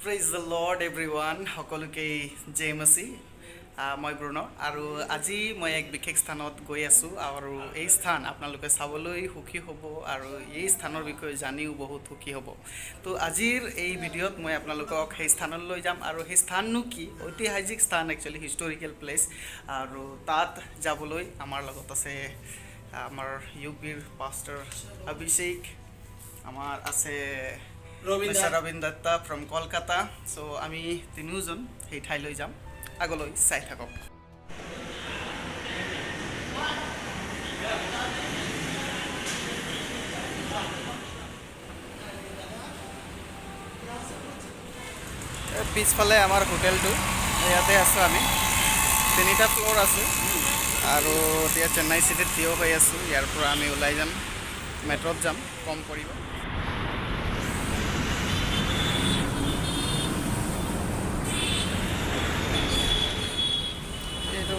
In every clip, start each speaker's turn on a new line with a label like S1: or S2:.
S1: Praise the Lord everyone. সকলোকে জয় মসি মই Bruno আৰু আজি মই এক বিশেষ স্থানত গৈ আছো আৰু এই স্থান আপোনালোকে চাবলৈ সুখী হ'ব আৰু এই স্থানৰ বিষয়ে জানিও বহুত সুখী হ'ব তো আজিৰ এই ভিডিঅ'ত মই আপোনালোকক সেই স্থানলৈ যাম আৰু সেই স্থাননো কি ঐতিহাসিক স্থান একচুয়ালি হিষ্টৰিকেল প্লেচ আৰু তাত যাবলৈ আমাৰ লগত আছে আমাৰ ইউপিৰ পাষ্টাৰ অভিষেক আমাৰ আছে Robindata from Kolkata. So আমি তিনিওজন সেই ঠাইলৈ যাম আগলৈ চাই থাকক পিছফালে আমাৰ হোটেলটো ইয়াতে আছো আমি তিনিটা ফ্লোৰ আছে আৰু এতিয়া চেন্নাই চিটিত থিয় হৈ আছো ইয়াৰ পৰা আমি ওলাই যাম মেট্ৰত যাম কম পৰিব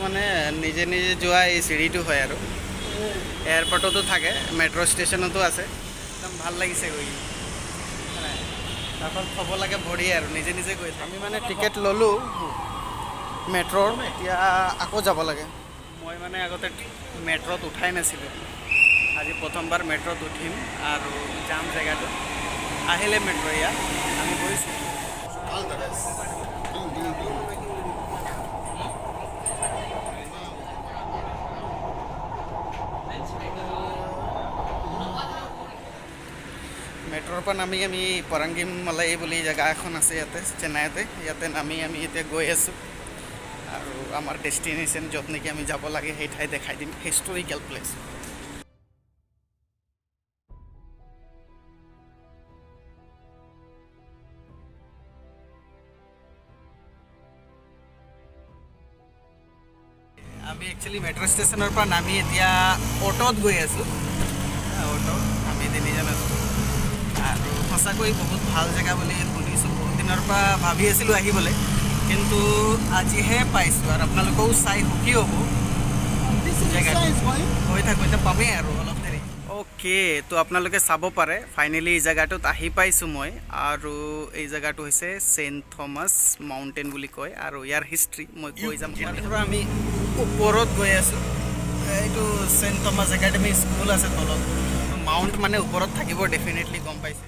S1: মানে নিজে নিজে যোৱা এই চিৰিটো হয় আৰু এয়াৰপৰ্টতো থাকে মেট্ৰ' ষ্টেচনতো আছে একদম ভাল লাগিছে গৈ তাৰপৰা থ'ব লাগে ভৰি আৰু নিজে নিজে গৈ আমি মানে টিকেট ল'লোঁ মেট্ৰ'ৰ এতিয়া আকৌ যাব লাগে মই মানে আগতে মেট্ৰ'ত উঠাই নাছিলোঁ আজি প্ৰথমবাৰ মেট্ৰ'ত উঠিম আৰু যাম জেগাটো আহিলে মেট্ৰ' ইয়াত আমি গৈছোঁ মেট্ৰ'ৰ পৰা নামি আমি পৰাংগিম মালাই বুলি জেগা এখন আছে ইয়াতে চেন্নাইতে ইয়াতে নামি আমি এতিয়া গৈ আছোঁ আৰু আমাৰ ডেষ্টিনেশ্যন য'ত নেকি আমি যাব লাগে সেই ঠাই দেখাই দিম হিষ্টৰিকেল প্লেচ আমি একচুৱেলি মেট্ৰ' ষ্টেচনৰ পৰা নামি এতিয়া অ'টত গৈ আছোঁ অ'ট আমি তিনিজন আছোঁ আৰু সঁচাকৈ বহুত ভাল জেগা বুলি শুনিছোঁ বহুত দিনৰ পৰা ভাবি আছিলোঁ আহিবলৈ কিন্তু আজিহে পাইছোঁ আৰু আপোনালোকেও চাই সুখী হ'ব জেগাটো গৈ থাকোঁ এতিয়া পামেই আৰু অলপ দেৰি অ'কে তো আপোনালোকে চাব পাৰে ফাইনেলি এই জেগাটোত আহি পাইছোঁ মই আৰু এই জেগাটো হৈছে চেণ্ট থমাছ মাউণ্টেইন বুলি কয় আৰু ইয়াৰ হিষ্ট্ৰী মই কৈ যাম পৰা আমি ওপৰত গৈ আছোঁ এইটো চেণ্ট থমাছ একাডেমি স্কুল আছে তলত মাউণ্ট মানে ওপৰত থাকিব ডেফিনেটলি গম পাইছে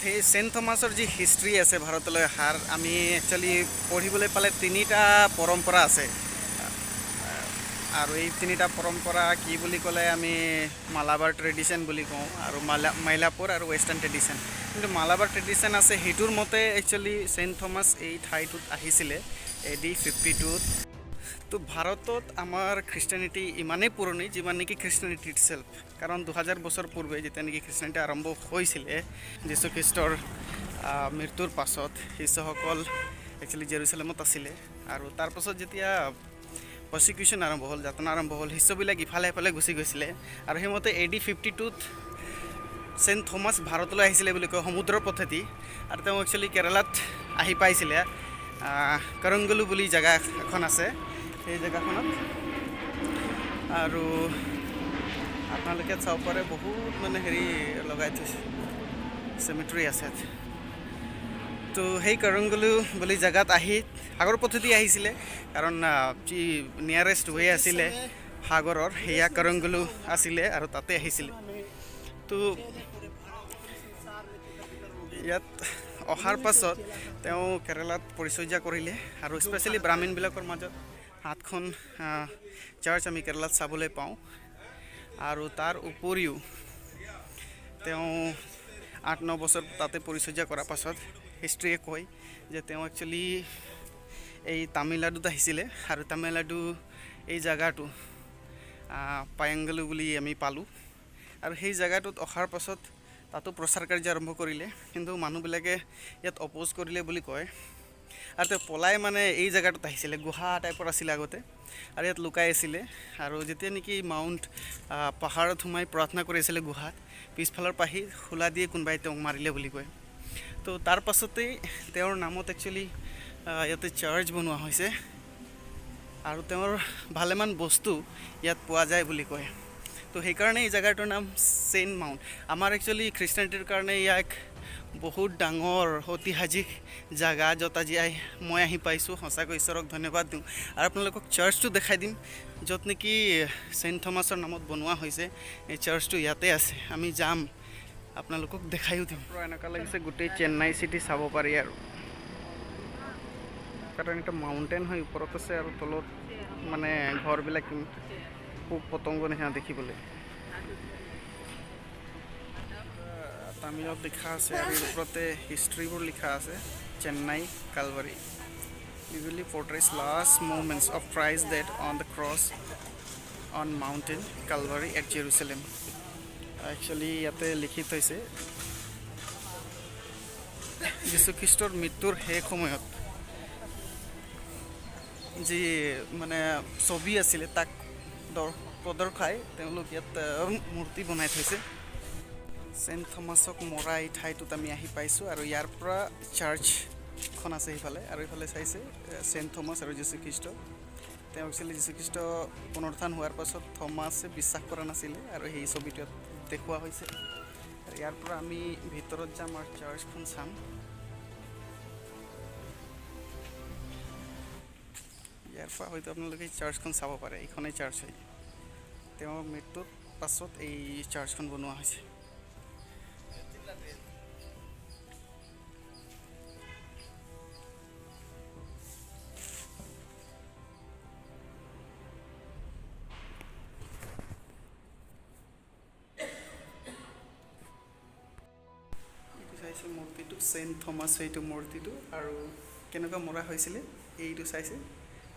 S1: সেই চেণ্ট থমাছৰ যি হিষ্ট্ৰী আছে ভাৰতলৈ অহাৰ আমি একচুৱেলি পঢ়িবলৈ পালে তিনিটা পৰম্পৰা আছে আৰু এই তিনিটা পৰম্পৰা কি বুলি ক'লে আমি মালাবাৰ ট্ৰেডিশ্যন বুলি কওঁ আৰু মাইলাপুৰ আৰু ৱেষ্টাৰ্ণ ট্ৰেডিশ্যন কিন্তু মালাবাৰ ট্ৰেডিশ্যন আছে সেইটোৰ মতে একচুৱেলি চেণ্ট থমাছ এই ঠাইটোত আহিছিলে AD 52 তো ভাৰতত আমাৰ খ্ৰীষ্টানিটি ইমানেই পুৰণি যিমান নেকি খ্ৰীষ্টানিটি ইটছেল্ফ কাৰণ 2000 বছৰ পূৰ্বে যেতিয়া নেকি খ্ৰীষ্টানিটি আৰম্ভ হৈছিলে যীশুখ্ৰীষ্টৰ মৃত্যুৰ পাছত শিষ্যসকল একচুৱেলি জেৰুচালেমত আছিলে আৰু তাৰপাছত যেতিয়া প্ৰচিকিউশ্যন আৰম্ভ হ'ল যাতনা আৰম্ভ হ'ল শিষ্যবিলাক ইফালে সিফালে গুচি গৈছিলে আৰু সেইমতে AD 52ত চেণ্ট থমাছ ভাৰতলৈ আহিছিলে বুলি কয় সমুদ্ৰৰ পথেদি আৰু তেওঁ একচুৱেলি কেৰালাত আহি পাইছিলে কৰংগলু বুলি জেগা এখন আছে সেই জেগাখনত আৰু আপোনালোকে চাব পাৰে বহুত মানে হেৰি লগাই থৈছে চেমেট্ৰি আছে তো সেই কৰংগলু বুলি জেগাত আহি সাগৰ পথেদি আহিছিলে কাৰণ যি নিয়াৰেষ্ট ৱে আছিলে সাগৰৰ সেয়া কৰংগলু আছিলে আৰু তাতে আহিছিলে তো ইয়াত অহাৰ পাছত তেওঁ কেৰালাত পৰিচৰ্যা কৰিলে আৰু স্পেচিয়েলি ব্ৰাহ্মণবিলাকৰ মাজত 7খন চাৰ্চ আমি কেৰালাত চাবলৈ পাওঁ আৰু তাৰ উপৰিও তেওঁ 8-9 বছৰ তাতে পৰিচৰ্যা কৰাৰ পাছত হিষ্ট্ৰীয়ে কয় যে তেওঁ একচুৱেলি এই তামিলনাডুত আহিছিলে আৰু তামিলনাডু এই জেগাটো পায়াংগালু বুলি আমি পালোঁ আৰু সেই জেগাটোত অহাৰ পাছত তাতো প্ৰচাৰ কাৰ্য আৰম্ভ কৰিলে কিন্তু মানুহবিলাকে ইয়াত অপ'জ কৰিলে বুলি কয় আৰু তেওঁ পলাই মানে এই জেগাটোত আহিছিলে গুহা টাইপৰ আছিলে আগতে আৰু ইয়াত লুকাই আছিলে আৰু যেতিয়া নেকি মাউণ্ট পাহাৰত সোমাই প্ৰাৰ্থনা কৰি আছিলে গুহাত পিছফালৰ পাহি খোলা দিয়ে কোনোবাই তেওঁক মাৰিলে বুলি কয় তো তাৰ পাছতেই তেওঁৰ নামত একচুৱেলি ইয়াতে চাৰ্চ বনোৱা হৈছে আৰু তেওঁৰ ভালেমান বস্তু ইয়াত পোৱা যায় বুলি কয় তো সেইকাৰণে এই জেগাটোৰ নাম চেইণ্ট মাউণ্ট। আমাৰ একচুৱেলি খ্ৰীষ্টানিটিৰ কাৰণে ইয়াক বহুত ডাঙৰ ঐতিহাসিক জেগা, য'ত আজি মই আহি পাইছোঁ। সঁচাকৈ ঈশ্বৰক ধন্যবাদ দিওঁ। আৰু আপোনালোকক চাৰ্চটো দেখাই দিম, য'ত নেকি চেইণ্ট থমাছৰ নামত বনোৱা হৈছে। এই চাৰ্চটো ইয়াতে আছে, আমি যাম, আপোনালোকক দেখাইও দিম। এনেকুৱা লাগিছে গোটেই চেন্নাই চিটি চাব পাৰি আৰু, কাৰণ এটা মাউণ্টেইন হৈ ওপৰত আছে আৰু তলত মানে ঘৰবিলাক পোক পতংগ নিচিনা দেখিবলৈ। তামিলত লিখা আছে আৰু ওপৰতে হিষ্ট্ৰীবোৰ লিখা আছে। Chennai Calvary usually portrays last moments of Christ death on the cross on mountain Calvary at Jerusalem. Actually ইয়াতে লিখিত হৈছে যীশুখ্ৰীষ্টৰ মৃত্যুৰ শেষ সময়ত যি মানে ছবি আছিলে তাক প্ৰদৰ্শাই তেওঁলোক ইয়াত মূৰ্তি বনাই থৈছে। চেইণ্ট থমাছক মৰা এই ঠাইটোত আমি আহি পাইছোঁ আৰু ইয়াৰ পৰা চাৰ্চখন আছে সেইফালে, আৰু এইফালে চাইছে চেইণ্ট থমাছ আৰু যীশুখ্ৰীষ্ট। তেওঁ একচুৱেলি যীশুখ্ৰীষ্ট পুনৰুত্থান হোৱাৰ পাছত থমাছে বিশ্বাস কৰা নাছিলে আৰু সেই ছবিটোত দেখুওৱা হৈছে। আৰু ইয়াৰ পৰা আমি ভিতৰত যাম আৰু চাৰ্চখন চাম। ইয়াৰ পৰা হয়তো আপোনালোকে চাৰ্চখন চাব পাৰে, এইখনেই চাৰ্চ হয়। তেওঁৰ মৃত্যুৰ পাছত এই চাৰ্চখন বনোৱা হৈছে। চাইছে মূৰ্তিটো চেইণ্ট থমাছ, এইটো মূৰ্তিটো, আৰু কেনেকুৱা মৰা হৈছিলে এইটো চাইছে।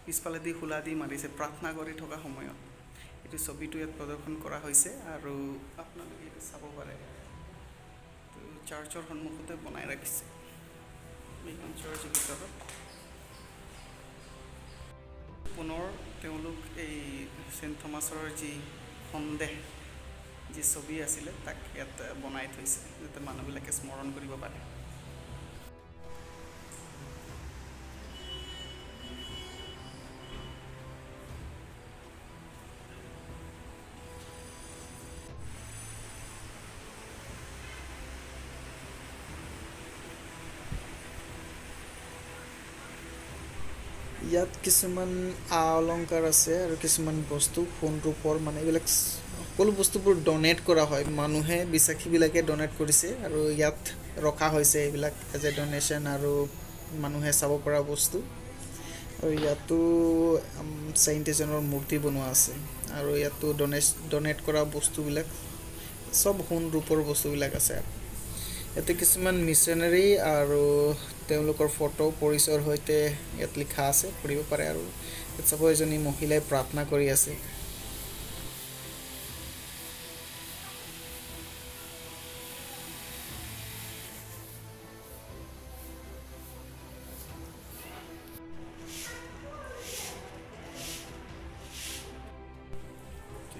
S1: পিছফালেদি খোলা দি মাৰিছে প্ৰাৰ্থনা কৰি থকা সময়ত। এইটো ছবিটো ইয়াত প্ৰদৰ্শন কৰা হৈছে আৰু আপোনালোকে এইটো চাব পাৰে। তো চাৰ্চৰ সন্মুখতে বনাই ৰাখিছে এইখন চাৰ্চৰ ভিতৰত। পুনৰ তেওঁলোক এই চেইণ্ট থমাছৰ যি সন্দেহ যি ছবি আছিলে তাক ইয়াত বনাই থৈছে, যাতে মানুহবিলাকে স্মৰণ কৰিব পাৰে। ইয়াত কিছুমান অলংকাৰ আছে আৰু কিছুমান বস্তু সোণ ৰূপৰ, মানে এইবিলাক সকলো বস্তুবোৰ ডনেট কৰা হয়। মানুহে বিশ্বাসীবিলাকে ডনেট কৰিছে আৰু ইয়াত ৰখা হৈছে এইবিলাক এজ এ ডনেশ্যন আৰু মানুহে চাব পৰা বস্তু। আৰু ইয়াতো চেইণ্ট এজনৰ মূৰ্তি বনোৱা আছে আৰু ইয়াতো ডনেট কৰা বস্তুবিলাক চব সোণ ৰূপৰ বস্তুবিলাক আছে। আৰু ইয়াতে কিছুমান মিছনেৰী আৰু তেওঁলোকৰ ফটো পৰিচয়ৰ সৈতে ইয়াত লিখা আছে, পঢ়িব পাৰে। আৰু ইয়াত চাব এজনী মহিলাই প্ৰাৰ্থনা কৰি আছে।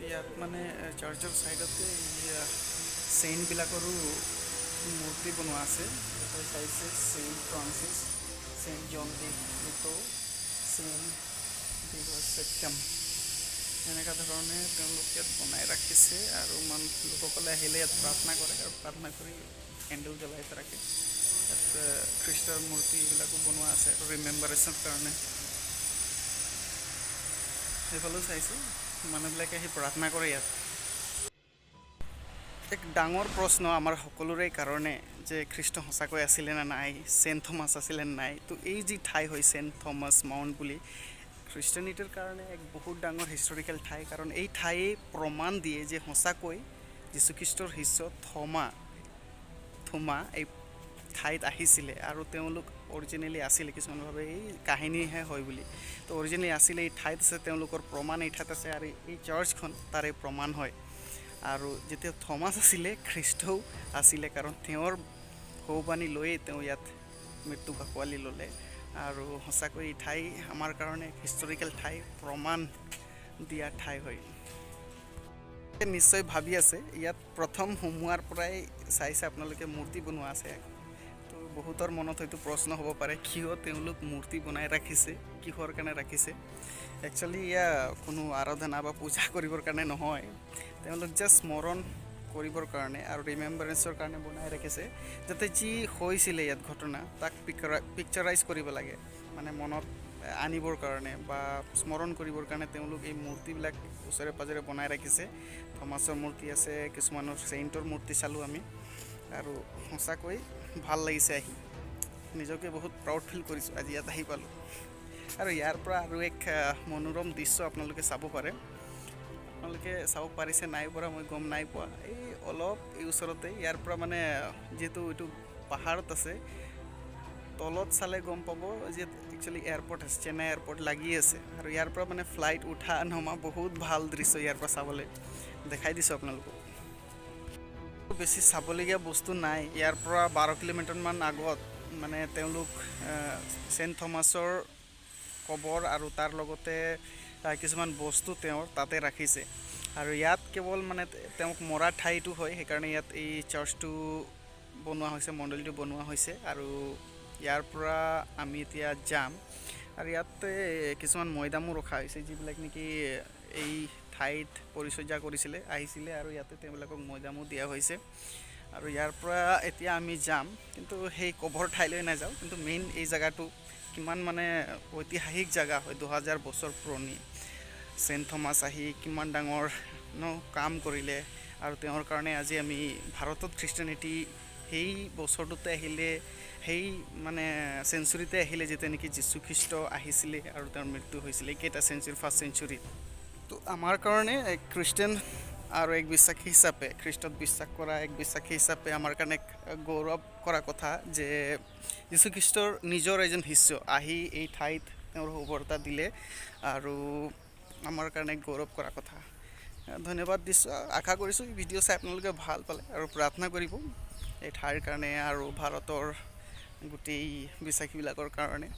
S1: ইয়াত মানে চাৰ্চৰ ছাইডতে চেইণ্টবিলাকৰো মূৰ্তি বনোৱা আছে। চাইছে চেইণ্ট ফ্ৰান্সিছ, চেইণ্ট জন ডি ক্ৰুটো, চেইণ্ট সত্যম, এনেকুৱা ধৰণে তেওঁলোক ইয়াত বনাই ৰাখিছে। আৰু লোকসকলে আহিলে ইয়াত প্ৰাৰ্থনা কৰে আৰু প্ৰাৰ্থনা কৰি কেণ্ডেল জ্বলাই ৰাখে। ইয়াত খ্ৰীষ্টৰ মূৰ্তি এইবিলাকো বনোৱা আছে আৰু ৰিমেম্বাৰেশ্যনৰ কাৰণে। সেইফালেও চাইছোঁ মানুহবিলাকে আহি প্ৰাৰ্থনা কৰে ইয়াত। এক ডাঙৰ প্ৰশ্ন আমাৰ সকলোৰে কাৰণে যে খ্ৰীষ্ট সঁচাকৈ আছিলে নে নাই, চেইণ্ট থমাছ আছিলে নে নাই। তো এই যি ঠাই হয় চেইণ্ট থমাছ মাউণ্ট বুলি, খ্ৰীষ্টানিটিৰ কাৰণে এক বহুত ডাঙৰ হিষ্টৰিকেল ঠাই। কাৰণ এই ঠায়ে প্ৰমাণ দিয়ে যে সঁচাকৈ যীশুখ্ৰীষ্টৰ শিষ্য থোমা এই ঠাইত আহিছিলে আৰু তেওঁলোক অৰিজিনেলি আছিলে। কিছুমানে ভাবে এই কাহিনীহে হয় বুলি, তো অৰিজিনেলি আছিলে, এই ঠাইত আছে, তেওঁলোকৰ প্ৰমাণ এই ঠাইত আছে। আৰু এই চাৰ্চখন তাৰে প্ৰমাণ হয়। আৰু যেতিয়া থমাছ আছিলে খ্ৰীষ্টও আছিলে, কাৰণ তেওঁৰ সৌবাণী লৈয়ে তেওঁ ইয়াত মৃত্যু আঁকোৱালি ল'লে। আৰু সঁচাকৈ এই ঠাই আমাৰ কাৰণে হিষ্টৰিকেল ঠাই, প্ৰমাণ দিয়া ঠাই হয়। নিশ্চয় ভাবি আছে ইয়াত প্ৰথম সোমোৱাৰ পৰাই চাইছে আপোনালোকে মূৰ্তি বনোৱা আছে। তো বহুতৰ মনত হয়তো প্ৰশ্ন হ'ব পাৰে, কিয় তেওঁলোক মূৰ্তি বনাই ৰাখিছে, কিহৰ কাৰণে ৰাখিছে। একচুৱেলি এয়া কোনো আৰাধনা বা পূজা কৰিবৰ কাৰণে নহয়। তেওঁলোক জাষ্ট স্মৰণ কৰিবৰ কাৰণে আৰু ৰিমেম্বাৰেঞ্চৰ কাৰণে বনাই ৰাখিছে, যাতে যি হৈছিলে ইয়াত ঘটনা তাক পিকচাৰাইজ কৰিব লাগে, মানে মনত আনিবৰ কাৰণে বা স্মৰণ কৰিবৰ কাৰণে তেওঁলোক এই মূৰ্তিবিলাক ওচৰে পাজৰে বনাই ৰাখিছে। থমাছৰ মূৰ্তি আছে, কিছুমানৰ চেইণ্টৰ মূৰ্তি চালোঁ আমি, আৰু সঁচাকৈ ভাল লাগিছে আহি, নিজকে বহুত প্ৰাউড ফিল কৰিছোঁ আজি ইয়াত আহি পালোঁ। আৰু ইয়াৰ পৰা আৰু এক মনোৰম দৃশ্য আপোনালোকে চাব পাৰে, আপোনালোকে চাব পাৰিছে নাই পৰা মই গম নাই পোৱা। এই অলপ এই ওচৰতে ইয়াৰ পৰা মানে যিহেতু এইটো পাহাৰত আছে, তলত চালে গম পাব যে একচুৱেলি এয়াৰপৰ্ট আছে, চেন্নাই এয়াৰপৰ্ট লাগি আছে, আৰু ইয়াৰ পৰা মানে ফ্লাইট উঠা নমা বহুত ভাল দৃশ্য ইয়াৰ পৰা চাবলৈ, দেখাই দিছোঁ আপোনালোকক। বেছি চাবলগীয়া বস্তু নাই, ইয়াৰ পৰা 12 কিলোমিটাৰমান আগত মানে তেওঁলোক চেণ্ট থমাছৰ কবৰ আৰু তাৰ লগতে কিছুমান বস্তু তেওঁৰ তাতে ৰাখিছে, আৰু ইয়াত কেৱল মানে তেওঁক মৰা ঠাইটো হয়, সেইকাৰণে ইয়াত এই চাৰ্চটো বনোৱা হৈছে, মণ্ডলটো বনোৱা হৈছে। আৰু ইয়াৰ পৰা আমি এতিয়া যাম, আৰু ইয়াতে কিছুমান মৈদামো ৰখা হৈছে, যিবিলাক নেকি এই ঠাইত পৰিচৰ্যা কৰিছিলে আহিছিলে, আৰু ইয়াতে তেওঁবিলাকক মৈদামো দিয়া হৈছে। আৰু ইয়াৰ পৰা এতিয়া আমি যাম, কিন্তু সেই কবৰ ঠাইলৈ নাযাওঁ, কিন্তু মেইন এই জেগাটো কিমান মানে ঐতিহাসিক জেগা হয়, 2000 বছৰ পুৰণি। চেণ্ট থমাছ আহি কিমান ডাঙৰ কাম কৰিলে, আৰু তেওঁৰ কাৰণে আজি আমি ভাৰতত খ্ৰীষ্টানিটি সেই বছৰটোতে আহিলে, সেই মানে চেঞ্চুৰীতে আহিলে যেতিয়া নেকি যীশুখ্ৰীষ্ট আহিছিলে আৰু তেওঁৰ মৃত্যু হৈছিলে, কেইটা চেঞ্চুৰী, ফাৰ্ষ্ট চেঞ্চুৰী। তো আমাৰ কাৰণে এক খ্ৰীষ্টান আৰু এক বিশ্বাসী হিচাপে, খ্ৰীষ্টত বিশ্বাস কৰা এক বিশ্বাসী হিচাপে আমাৰ কাৰণে গৌৰৱ কৰা কথা যে যীশুখ্ৰীষ্টৰ নিজৰ এজন শিষ্য আহি এই ঠাইত তেওঁৰ সুবাৰ্তা দিলে, আৰু আমাৰ কাৰণে গৌৰৱ কৰা কথা। ধন্যবাদ দিছোঁ, আশা কৰিছোঁ এই ভিডিঅ' চাই আপোনালোকে ভাল পালে, আৰু প্ৰাৰ্থনা কৰিব এই ঠাইৰ কাৰণে আৰু ভাৰতৰ গোটেই বিশ্বাসীবিলাকৰ কাৰণে।